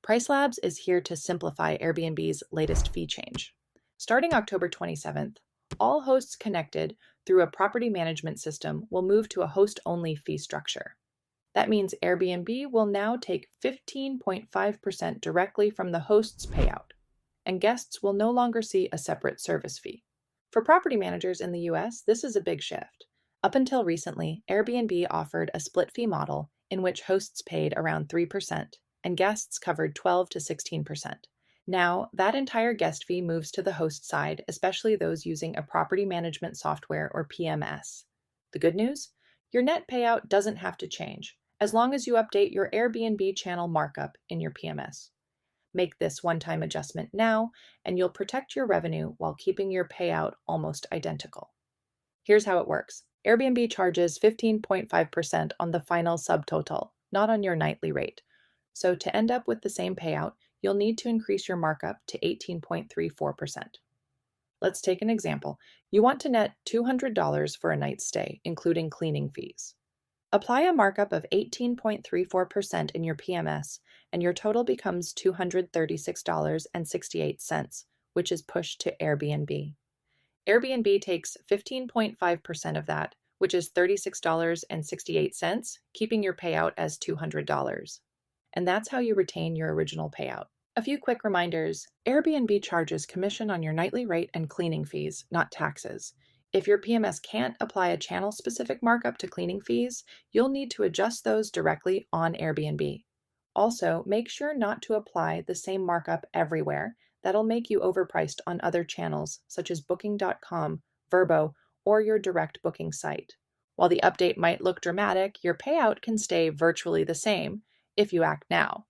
PriceLabs is here to simplify Airbnb's latest fee change. Starting October 27th, all hosts connected through a property management system will move to a host-only fee structure. That means Airbnb will now take 15.5% directly from the host's payout, and guests will no longer see a separate service fee. For property managers in the US, this is a big shift. Up until recently, Airbnb offered a split fee model in which hosts paid around 3% and guests covered 12 to 16%. Now, that entire guest fee moves to the host side, especially those using a property management software or PMS. The good news? Your net payout doesn't have to change, as long as you update your Airbnb channel markup in your PMS. Make this one-time adjustment now, and you'll protect your revenue while keeping your payout almost identical. Here's how it works. Airbnb charges 15.5% on the final subtotal, not on your nightly rate. So to end up with the same payout, you'll need to increase your markup to 18.34%. Let's take an example. You want to net $200 for a night's stay, including cleaning fees. Apply a markup of 18.34% in your PMS, and your total becomes $236.68, which is pushed to Airbnb. Airbnb takes 15.5% of that, which is $36.68, keeping your payout as $200. And that's how you retain your original payout. A few quick reminders. Airbnb charges commission on your nightly rate and cleaning fees, not taxes. If your PMS can't apply a channel-specific markup to cleaning fees, you'll need to adjust those directly on Airbnb. Also, make sure not to apply the same markup everywhere. That'll make you overpriced on other channels, such as Booking.com, Vrbo, or your direct booking site. While the update might look dramatic, your payout can stay virtually the same if you act now.